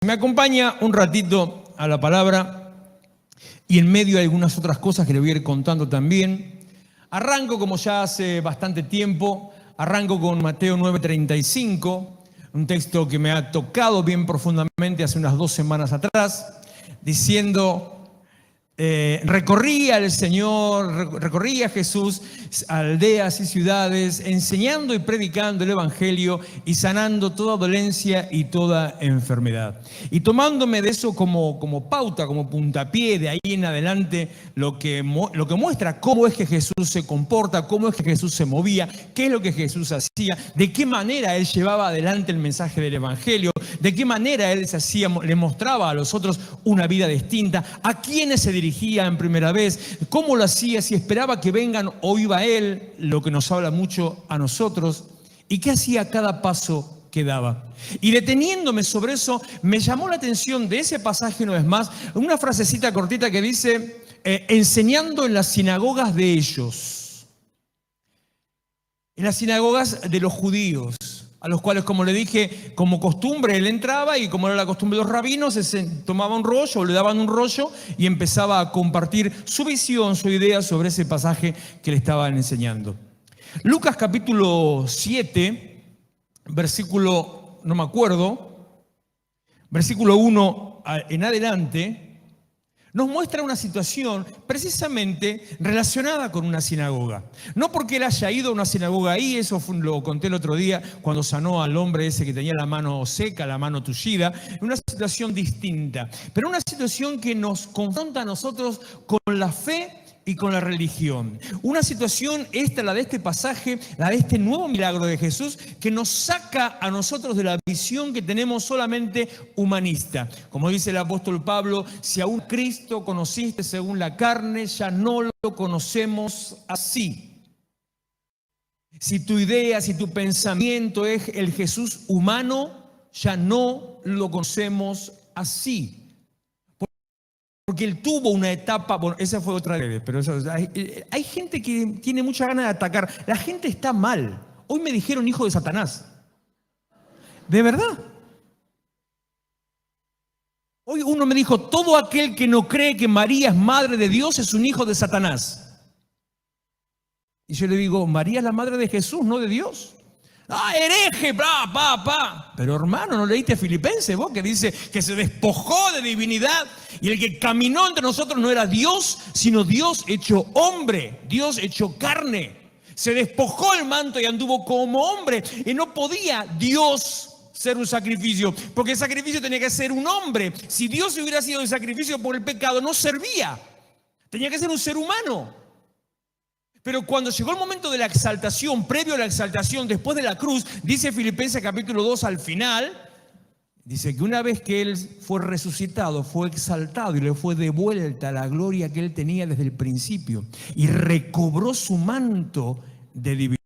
Me acompaña un ratito a la palabra y en medio de algunas otras cosas que le voy a ir contando también. Arranco, como ya hace bastante tiempo, arranco con Mateo 9:35, un texto que me ha tocado bien profundamente hace unas 2 semanas atrás, diciendo... recorría Jesús aldeas y ciudades, enseñando y predicando el Evangelio y sanando toda dolencia y toda enfermedad. Y tomándome de eso como pauta, como puntapié, de ahí en adelante, lo que muestra cómo es que Jesús se comporta, cómo es que Jesús se movía, qué es lo que Jesús hacía, de qué manera Él llevaba adelante el mensaje del Evangelio, de qué manera Él le mostraba a los otros una vida distinta, a quiénes se dirigía en primera vez, cómo lo hacía, si esperaba que vengan o iba Él, lo que nos habla mucho a nosotros, y qué hacía cada paso que daba. Y deteniéndome sobre eso, me llamó la atención de ese pasaje una vez más, una frasecita cortita que dice, enseñando en las sinagogas de ellos, en las sinagogas de los judíos, a los cuales, como le dije, como costumbre, él entraba y como era la costumbre de los rabinos, tomaba un rollo o le daban un rollo y empezaba a compartir su visión, su idea sobre ese pasaje que le estaban enseñando. Lucas capítulo 7, versículo, no me acuerdo, versículo 1 en adelante, nos muestra una situación precisamente relacionada con una sinagoga. No porque él haya ido a una sinagoga ahí, eso lo conté el otro día cuando sanó al hombre ese que tenía la mano seca, la mano tullida, una situación distinta, pero una situación que nos confronta a nosotros con la fe y con la religión. Una situación esta, la de este pasaje, la de este nuevo milagro de Jesús, que nos saca a nosotros de la visión que tenemos solamente humanista. Como dice el apóstol Pablo, si aún Cristo conociste según la carne, ya no lo conocemos así. Si tu idea, si tu pensamiento es el Jesús humano, ya no lo conocemos así. Porque él tuvo una etapa, bueno, esa fue otra vez, pero hay gente que tiene mucha ganas de atacar. La gente está mal. Hoy me dijeron hijo de Satanás. ¿De verdad? Hoy uno me dijo, todo aquel que no cree que María es madre de Dios es un hijo de Satanás. Y yo le digo, María es la madre de Jesús, no de Dios. ¡Ah, hereje! Pero hermano, ¿no leíste Filipenses vos? Que dice que se despojó de divinidad y el que caminó entre nosotros no era Dios, sino Dios hecho hombre, Dios hecho carne. Se despojó el manto y anduvo como hombre. Y no podía Dios ser un sacrificio, porque el sacrificio tenía que ser un hombre. Si Dios hubiera sido el sacrificio por el pecado, no servía. Tenía que ser un ser humano. Pero cuando llegó el momento de la exaltación, previo a la exaltación, después de la cruz, dice Filipenses capítulo 2 al final, dice que una vez que Él fue resucitado, fue exaltado y le fue devuelta la gloria que Él tenía desde el principio y recobró su manto de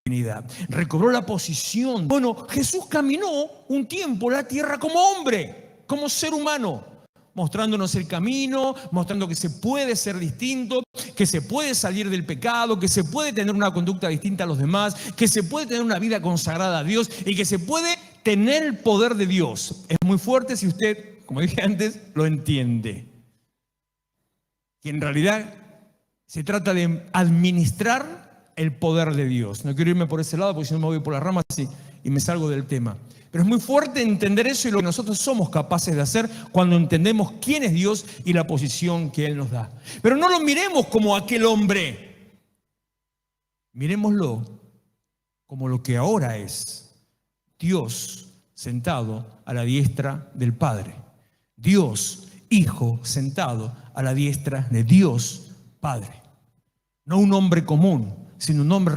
divinidad, recobró la posición. Bueno, Jesús caminó un tiempo la tierra como hombre, como ser humano, mostrándonos el camino, mostrando que se puede ser distinto, que se puede salir del pecado, que se puede tener una conducta distinta a los demás, que se puede tener una vida consagrada a Dios y que se puede tener el poder de Dios. Es muy fuerte si usted, como dije antes, lo entiende. Que en realidad se trata de administrar el poder de Dios. No quiero irme por ese lado porque si no me voy por las ramas y me salgo del tema. Pero es muy fuerte entender eso y lo que nosotros somos capaces de hacer cuando entendemos quién es Dios y la posición que Él nos da. Pero no lo miremos como aquel hombre. Miremoslo como lo que ahora es. Dios sentado a la diestra del Padre. Dios, Hijo, sentado a la diestra de Dios, Padre. No un hombre común, sino un hombre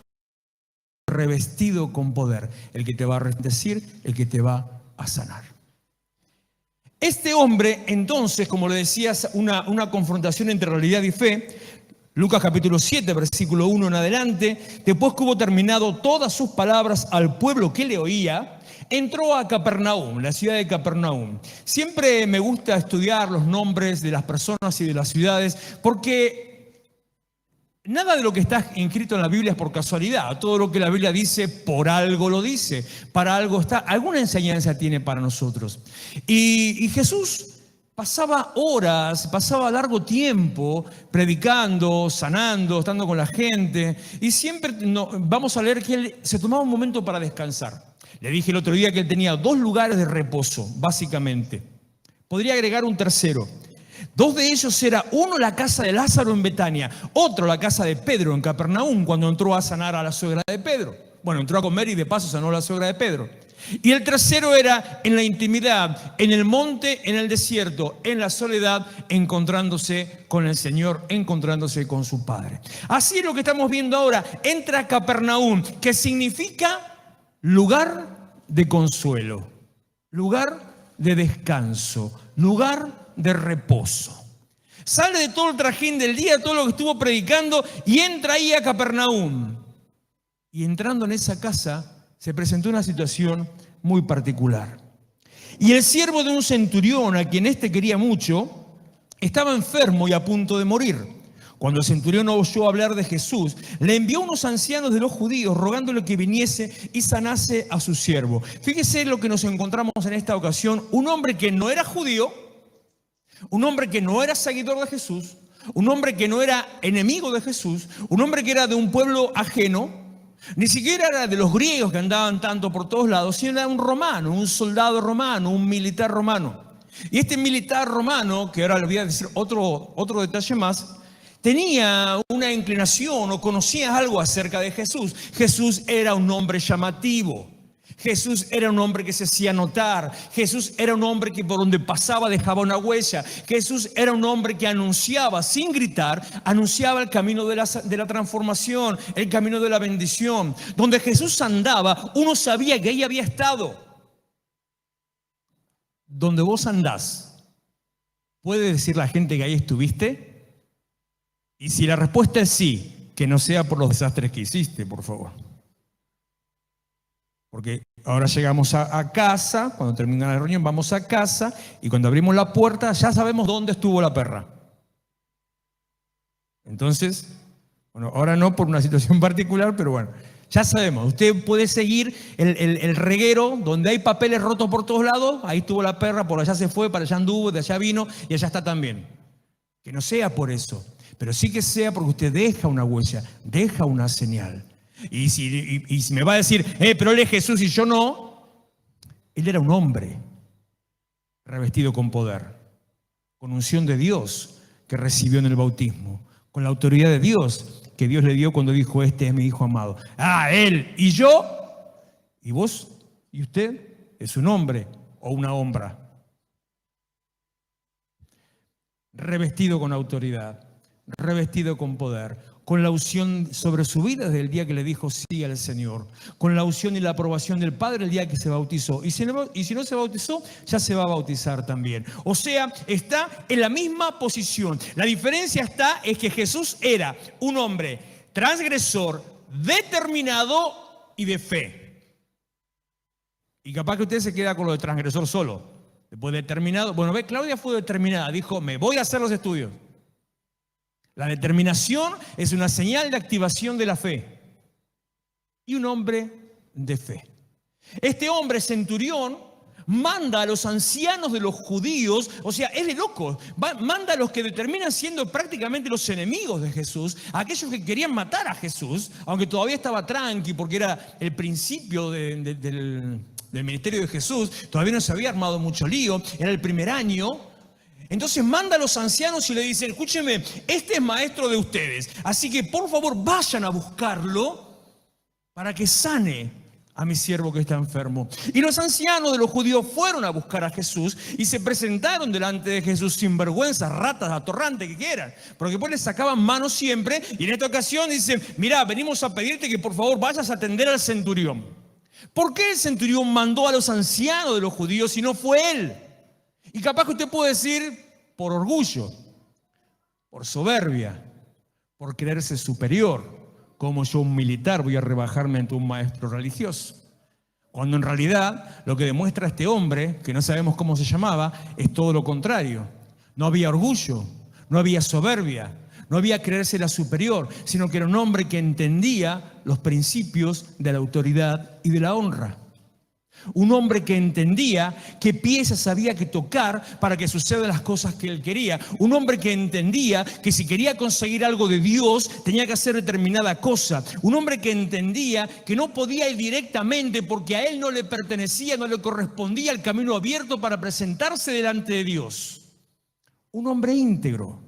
revestido con poder, el que te va a bendecir, el que te va a sanar. Este hombre, entonces, como le decías, una confrontación entre realidad y fe. Lucas capítulo 7, versículo 1 en adelante. Después que hubo terminado todas sus palabras al pueblo que le oía, entró a Capernaum, la ciudad de Capernaum. Siempre me gusta estudiar los nombres de las personas y de las ciudades porque Nada de lo que está inscrito en la Biblia es por casualidad. Todo lo que la Biblia dice, por algo lo dice. Para algo está. Alguna enseñanza tiene para nosotros. Y Jesús pasaba horas, pasaba largo tiempo predicando, sanando, estando con la gente. Y siempre vamos a leer que él se tomaba un momento para descansar. Le dije el otro día que él tenía 2 lugares de reposo, básicamente. Podría agregar un tercero. 2 de ellos era, uno la casa de Lázaro en Betania, otro la casa de Pedro en Capernaum, cuando entró a sanar a la suegra de Pedro. Bueno, entró a comer y de paso sanó a la suegra de Pedro. Y el tercero era en la intimidad, en el monte, en el desierto, en la soledad, encontrándose con el Señor, encontrándose con su Padre. Así es lo que estamos viendo ahora. Entra a Capernaum, que significa lugar de consuelo, lugar de descanso, lugar de reposo. Sale de todo el trajín del día, todo lo que estuvo predicando, y entra ahí a Capernaum. Y entrando en esa casa, se presentó una situación muy particular. Y el siervo de un centurión, a quien éste quería mucho, estaba enfermo y a punto de morir. Cuando el centurión oyó hablar de Jesús, le envió unos ancianos de los judíos rogándole que viniese y sanase a su siervo. Fíjese lo que nos encontramos en esta ocasión: un hombre que no era judío, un hombre que no era seguidor de Jesús, un hombre que no era enemigo de Jesús, un hombre que era de un pueblo ajeno, ni siquiera era de los griegos que andaban tanto por todos lados, sino era un romano, un soldado romano, un militar romano. Y este militar romano, que ahora le voy a decir otro detalle más, tenía una inclinación o conocía algo acerca de Jesús. Jesús era un hombre llamativo. Jesús era un hombre que se hacía notar. Jesús era un hombre que por donde pasaba dejaba una huella. Jesús era un hombre que anunciaba, sin gritar, anunciaba el camino de la transformación, el camino de la bendición. Donde Jesús andaba, uno sabía que ahí había estado. Donde vos andás, ¿puede decir la gente que ahí estuviste? Y si la respuesta es sí, que no sea por los desastres que hiciste, por favor. Porque ahora llegamos a casa, cuando termina la reunión vamos a casa y cuando abrimos la puerta ya sabemos dónde estuvo la perra. Entonces, bueno, ahora no por una situación particular, pero bueno, ya sabemos. Usted puede seguir el reguero donde hay papeles rotos por todos lados, ahí estuvo la perra, por allá se fue, para allá anduvo, de allá vino y allá está también. Que no sea por eso, pero sí que sea porque usted deja una huella, deja una señal. Y si me va a decir, pero él es Jesús y yo no, él era un hombre revestido con poder, con unción de Dios que recibió en el bautismo, con la autoridad de Dios que Dios le dio cuando dijo, este es mi hijo amado. Ah, él y yo, y vos y usted es un hombre o una hombra revestido con autoridad, revestido con poder, con la unción sobre su vida desde el día que le dijo sí al Señor, con la unción y la aprobación del Padre el día que se bautizó. Y si no se bautizó, ya se va a bautizar también. O sea, está en la misma posición. La diferencia es que Jesús era un hombre transgresor, determinado y de fe. Y capaz que usted se queda con lo de transgresor solo. Después determinado. Bueno, ve, Claudia fue determinada. Dijo, me voy a hacer los estudios. La determinación es una señal de activación de la fe. Y un hombre de fe. Este hombre centurión manda a los ancianos de los judíos, o sea, es de loco, manda a los que terminan siendo prácticamente los enemigos de Jesús, a aquellos que querían matar a Jesús, aunque todavía estaba tranqui porque era el principio del ministerio de Jesús, todavía no se había armado mucho lío, era el primer año. Entonces manda a los ancianos y le dice, escúcheme, este es maestro de ustedes, así que por favor vayan a buscarlo para que sane a mi siervo que está enfermo. Y los ancianos de los judíos fueron a buscar a Jesús y se presentaron delante de Jesús sin vergüenza, ratas, atorrantes que quieran, porque después les sacaban manos siempre. Y en esta ocasión dicen, mira, venimos a pedirte que por favor vayas a atender al centurión. ¿Por qué el centurión mandó a los ancianos de los judíos si no fue él? Y capaz que usted puede decir, por orgullo, por soberbia, por creerse superior. Como yo, un militar, voy a rebajarme ante un maestro religioso. Cuando en realidad lo que demuestra este hombre, que no sabemos cómo se llamaba, es todo lo contrario. No había orgullo, no había soberbia, No había creérsela superior, sino que era un hombre que entendía los principios de la autoridad y de la honra. Un hombre que entendía qué piezas había que tocar para que sucedan las cosas que él quería. Un hombre que entendía que si quería conseguir algo de Dios, tenía que hacer determinada cosa. Un hombre que entendía que no podía ir directamente porque a él no le pertenecía, no le correspondía el camino abierto para presentarse delante de Dios. Un hombre íntegro,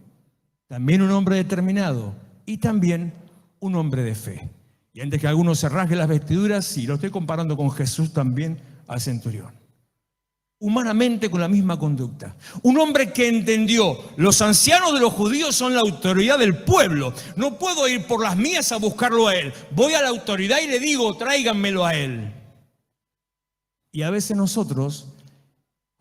también un hombre determinado y también un hombre de fe. Y antes que alguno se rasgue las vestiduras, sí, lo estoy comparando con Jesús también al centurión. Humanamente con la misma conducta. Un hombre que entendió, los ancianos de los judíos son la autoridad del pueblo. No puedo ir por las mías a buscarlo a él. Voy a la autoridad y le digo, tráiganmelo a él. Y a veces nosotros,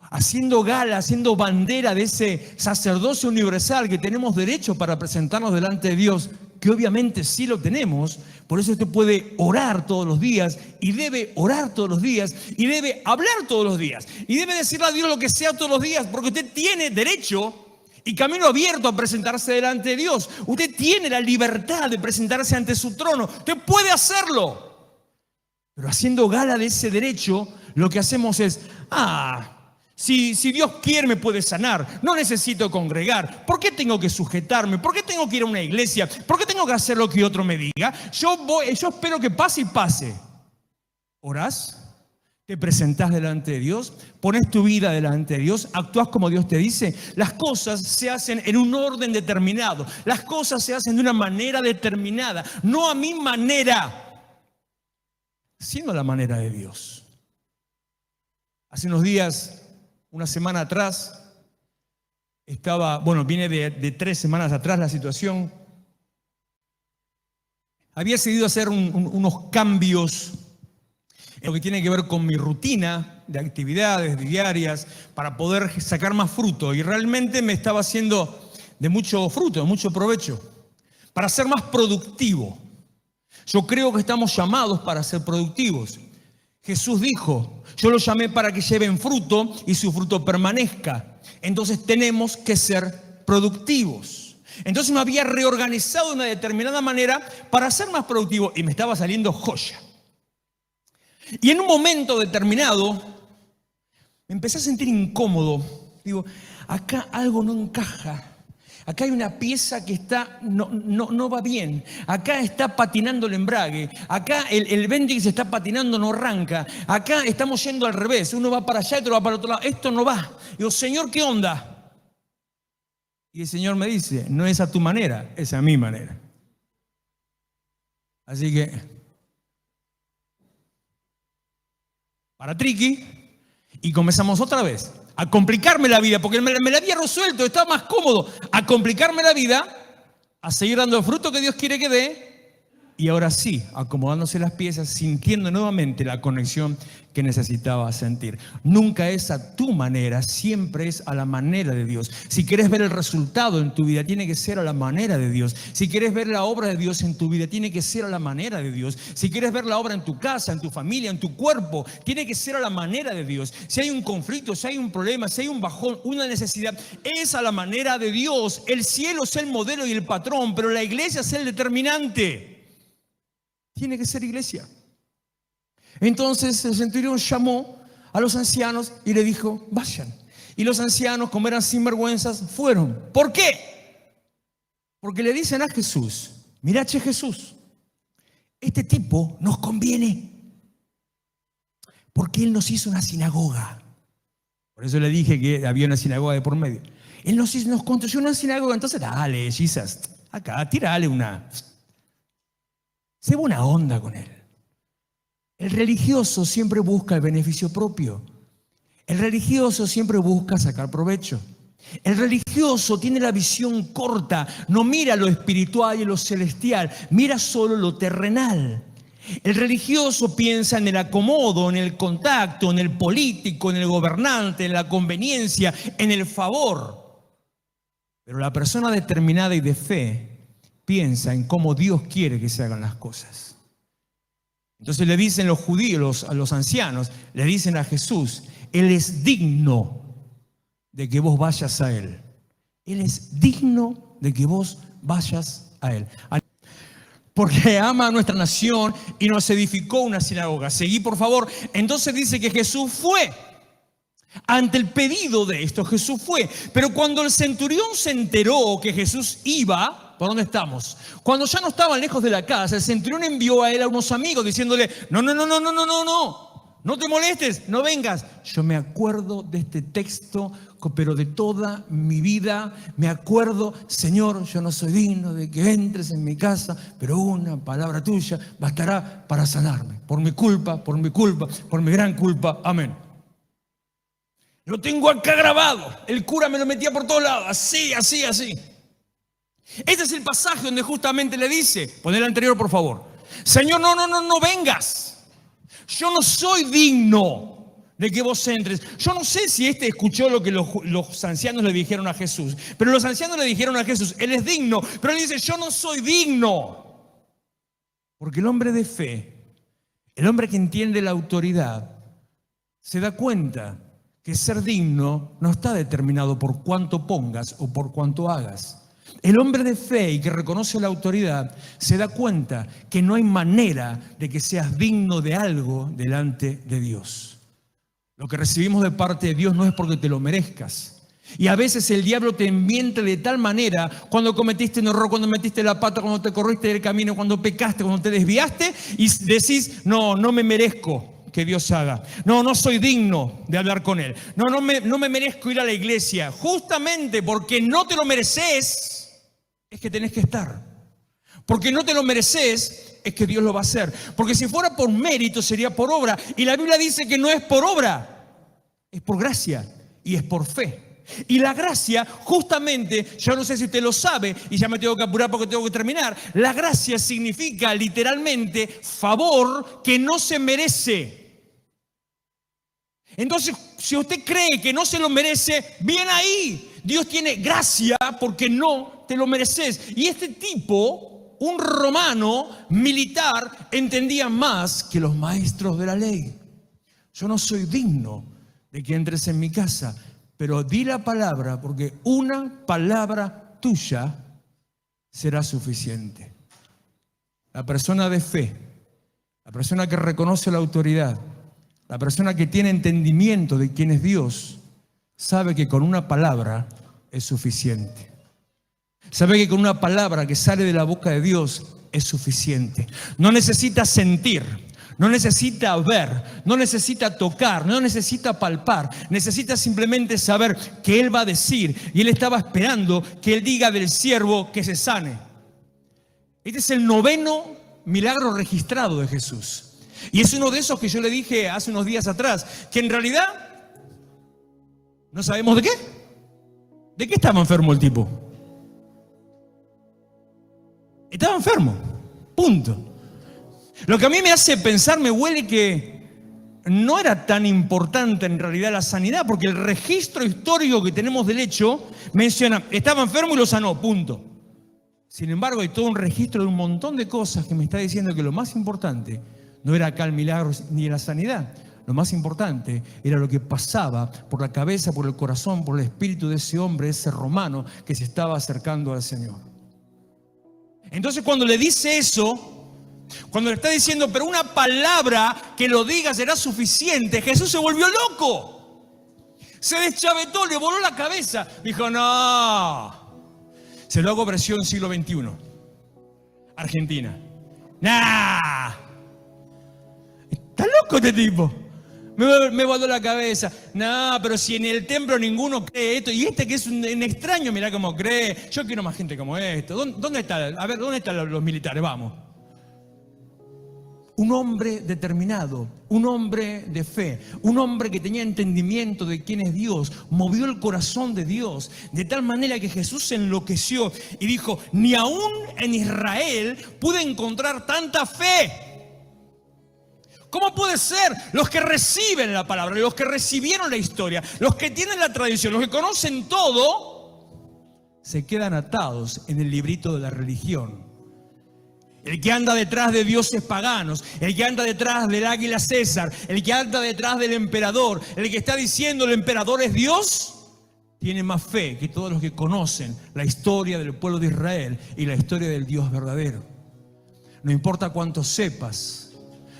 haciendo gala, haciendo bandera de ese sacerdocio universal que tenemos derecho para presentarnos delante de Dios, que obviamente sí lo tenemos, por eso usted puede orar todos los días y debe orar todos los días y debe hablar todos los días y debe decirle a Dios lo que sea todos los días, porque usted tiene derecho y camino abierto a presentarse delante de Dios. Usted tiene la libertad de presentarse ante su trono, usted puede hacerlo, pero haciendo gala de ese derecho, lo que hacemos es, si Dios quiere me puede sanar, no necesito congregar. ¿Por qué tengo que sujetarme? ¿Por qué tengo que ir a una iglesia? ¿Por qué tengo que hacer lo que otro me diga? Yo espero que pase y pase. ¿Orás? ¿Te presentás delante de Dios? ¿Pones tu vida delante de Dios? ¿Actúas como Dios te dice? Las cosas se hacen en un orden determinado. Las cosas se hacen de una manera determinada. No a mi manera, sino a la manera de Dios. Hace unos días, una semana atrás, viene de 3 semanas atrás la situación. Había decidido hacer unos cambios en lo que tiene que ver con mi rutina de actividades diarias para poder sacar más fruto. Y realmente me estaba haciendo de mucho fruto, de mucho provecho, para ser más productivo. Yo creo que estamos llamados para ser productivos. Jesús dijo, yo los llamé para que lleven fruto y su fruto permanezca. Entonces tenemos que ser productivos. Entonces me había reorganizado de una determinada manera para ser más productivo y me estaba saliendo joya. Y en un momento determinado me empecé a sentir incómodo. Digo, acá algo no encaja. Acá hay una pieza que no va bien. Acá está patinando el embrague. Acá el Bendy que se está patinando no arranca. Acá estamos yendo al revés. Uno va para allá y otro va para el otro lado. Esto no va. Digo, Señor, ¿qué onda? Y el Señor me dice, no es a tu manera, es a mi manera. Así que, para triqui, y comenzamos otra vez a complicarme la vida, porque me la había resuelto, estaba más cómodo, a complicarme la vida, a seguir dando el fruto que Dios quiere que dé, y ahora sí, acomodándose las piezas, sintiendo nuevamente la conexión que necesitaba sentir. Nunca es a tu manera, siempre es a la manera de Dios. Si quieres ver el resultado en tu vida, tiene que ser a la manera de Dios. Si quieres ver la obra de Dios en tu vida, tiene que ser a la manera de Dios. Si quieres ver la obra en tu casa, en tu familia, en tu cuerpo, tiene que ser a la manera de Dios. Si hay un conflicto, si hay un problema, si hay un bajón, una necesidad, es a la manera de Dios. El cielo es el modelo y el patrón, pero la iglesia es el determinante. Tiene que ser iglesia. Entonces el centurión llamó a los ancianos y le dijo, vayan. Y los ancianos, como eran sinvergüenzas, fueron. ¿Por qué? Porque le dicen a Jesús, mirá, che Jesús, este tipo nos conviene, porque él nos hizo una sinagoga. Por eso le dije que había una sinagoga de por medio. Él nos construyó una sinagoga, entonces dale, Jesus, acá, tírale una... Se va una onda con él. El religioso siempre busca el beneficio propio. El religioso siempre busca sacar provecho. El religioso tiene la visión corta, no mira lo espiritual y lo celestial, mira solo lo terrenal. El religioso piensa en el acomodo, en el contacto, en el político, en el gobernante, en la conveniencia, en el favor. Pero la persona determinada y de fe piensa en cómo Dios quiere que se hagan las cosas. Entonces le dicen los judíos, a los ancianos, le dicen a Jesús, Él es digno de que vos vayas a Él. Él es digno de que vos vayas a Él. Porque ama a nuestra nación y nos edificó una sinagoga. Seguí, por favor. Entonces dice que Jesús fue. Ante el pedido de esto, Jesús fue. Pero cuando el centurión se enteró que Jesús iba, ¿por dónde estamos? Cuando ya no estaban lejos de la casa, el centurión envió a él a unos amigos diciéndole, no te molestes, no vengas. Yo me acuerdo de este texto, pero de toda mi vida me acuerdo, Señor, yo no soy digno de que entres en mi casa, pero una palabra tuya bastará para sanarme. Por mi culpa, por mi gran culpa. Amén. Lo tengo acá grabado. El cura me lo metía por todos lados, así. Este es el pasaje donde justamente le dice, pon el anterior por favor, Señor, no vengas. Yo no soy digno de que vos entres. Yo no sé si escuchó lo que los ancianos le dijeron a Jesús, pero los ancianos le dijeron a Jesús, Él es digno, pero Él dice, yo no soy digno. Porque el hombre de fe, el hombre que entiende la autoridad, se da cuenta que ser digno no está determinado por cuánto pongas o por cuánto hagas. El hombre de fe y que reconoce la autoridad se da cuenta que no hay manera de que seas digno de algo delante de Dios. Lo que recibimos de parte de Dios no es porque te lo merezcas. Y a veces el diablo te miente de tal manera cuando cometiste un error, cuando metiste la pata, cuando te corriste del camino, cuando pecaste, cuando te desviaste y decís, no me merezco que Dios haga. No soy digno de hablar con Él. No me merezco ir a la iglesia. Justamente porque no te lo mereces, es que tenés que estar. Porque no te lo mereces, es que Dios lo va a hacer. Porque si fuera por mérito, sería por obra. Y la Biblia dice que no es por obra, es por gracia y es por fe. Y la gracia, justamente, yo no sé si usted lo sabe, y ya me tengo que apurar porque tengo que terminar, la gracia significa literalmente favor que no se merece. Entonces, si usted cree que no se lo merece, bien ahí. Dios tiene gracia porque no te lo mereces. Y este tipo, un romano militar, entendía más que los maestros de la ley. Yo no soy digno de que entres en mi casa, pero di la palabra porque una palabra tuya será suficiente. La persona de fe, la persona que reconoce la autoridad, la persona que tiene entendimiento de quién es Dios, sabe que con una palabra es suficiente. Sabe que con una palabra que sale de la boca de Dios es suficiente. No necesita sentir, no necesita ver, no necesita tocar, no necesita palpar. Necesita simplemente saber que Él va a decir. Y Él estaba esperando que Él diga del siervo que se sane. Este es el 9º milagro registrado de Jesús. Y es uno de esos que yo le dije hace unos días atrás, que en realidad no sabemos de qué. ¿De qué estaba enfermo el tipo? Estaba enfermo, punto. Lo que a mí me hace pensar, me huele que no era tan importante en realidad la sanidad, porque el registro histórico que tenemos del hecho menciona, estaba enfermo y lo sanó, punto. Sin embargo, hay todo un registro de un montón de cosas que me está diciendo que lo más importante no era acá el milagro ni la sanidad. Lo más importante era lo que pasaba por la cabeza, por el corazón, por el espíritu de ese hombre, ese romano que se estaba acercando al Señor. Entonces cuando le dice eso, cuando le está diciendo, pero una palabra que lo diga será suficiente, Jesús se volvió loco. Se deschavetó, le voló la cabeza. Dijo, no. Se lo hago versión siglo XXI. Argentina. Nah. Está loco este tipo. Me voló la cabeza. No, pero si en el templo ninguno cree esto. Y este que es un extraño, mirá cómo cree. Yo quiero más gente como esto. ¿Dónde está? A ver, ¿dónde están los militares? Vamos. Un hombre determinado, un hombre de fe, un hombre que tenía entendimiento de quién es Dios, movió el corazón de Dios de tal manera que Jesús se enloqueció y dijo, ni aún en Israel pude encontrar tanta fe. ¿Cómo puede ser? Los que reciben la palabra, los que recibieron la historia, los que tienen la tradición, los que conocen todo, se quedan atados en el librito de la religión. El que anda detrás de dioses paganos, el que anda detrás del águila César, el que anda detrás del emperador, el que está diciendo el emperador es Dios, tiene más fe que todos los que conocen la historia del pueblo de Israel y la historia del Dios verdadero. No importa cuánto sepas,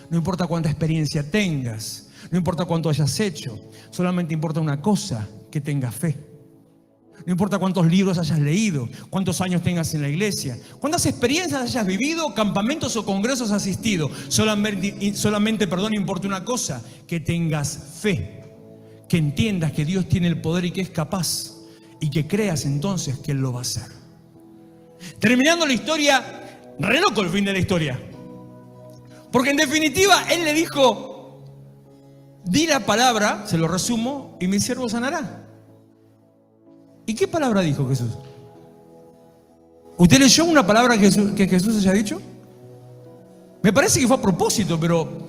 no importa cuánta experiencia tengas, no importa cuánto hayas hecho, solamente importa una cosa, que tengas fe. No importa cuántos libros hayas leído, cuántos años tengas en la iglesia, cuántas experiencias hayas vivido, campamentos o congresos asistido, solamente importa una cosa, que tengas fe. Que entiendas que Dios tiene el poder y que es capaz, y que creas entonces que Él lo va a hacer. Terminando la historia, re loco el fin de la historia. Porque en definitiva Él le dijo: di la palabra, se lo resumo, y mi siervo sanará. ¿Y qué palabra dijo Jesús? ¿Usted leyó una palabra que Jesús haya dicho? Me parece que fue a propósito, pero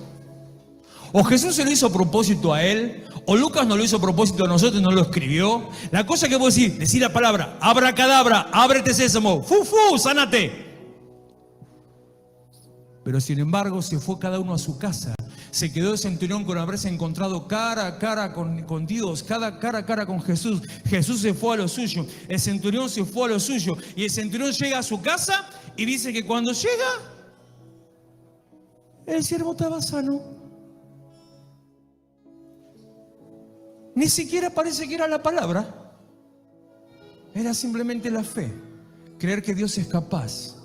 o Jesús se lo hizo a propósito a él, o Lucas no lo hizo a propósito a nosotros y no lo escribió. La cosa que vos decís la palabra, abracadabra, ábrete sésamo, sánate. Pero sin embargo se fue cada uno a su casa. Se quedó el centurión con haberse encontrado cara a cara con Dios, cara a cara con Jesús. Jesús se fue a lo suyo, el centurión se fue a lo suyo. Y el centurión llega a su casa y dice que cuando llega, el siervo estaba sano. Ni siquiera parece que era la palabra. Era simplemente la fe. Creer que Dios es capaz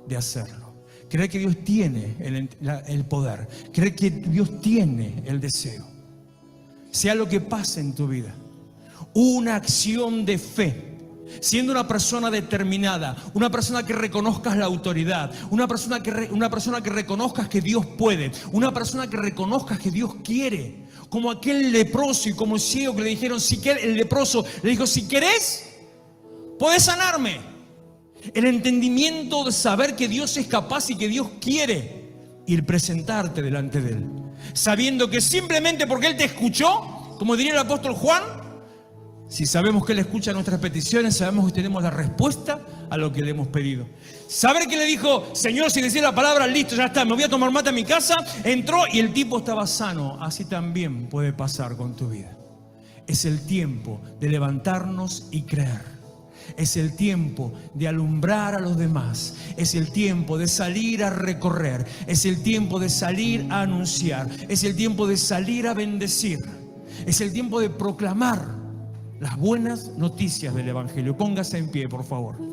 de hacerlo. Creer que Dios tiene el poder. Creer que Dios tiene el deseo. Sea lo que pase en tu vida, una acción de fe. Siendo una persona determinada, una persona que reconozcas la autoridad, una persona que reconozcas que Dios puede, una persona que reconozcas que Dios quiere. Como aquel leproso y como el ciego que le dijeron, el leproso le dijo: si querés, podés sanarme. El entendimiento de saber que Dios es capaz y que Dios quiere, y el presentarte delante de Él, sabiendo que simplemente porque Él te escuchó, como diría el apóstol Juan, si sabemos que Él escucha nuestras peticiones, sabemos que tenemos la respuesta a lo que le hemos pedido. Saber que le dijo: Señor, si decís la palabra, listo, ya está, me voy a tomar mate a mi casa. Entró y el tipo estaba sano. Así también puede pasar con tu vida. Es el tiempo de levantarnos y creer. Es el tiempo de alumbrar a los demás. Es el tiempo de salir a recorrer. Es el tiempo de salir a anunciar. Es el tiempo de salir a bendecir. Es el tiempo de proclamar las buenas noticias del Evangelio. Póngase en pie, por favor.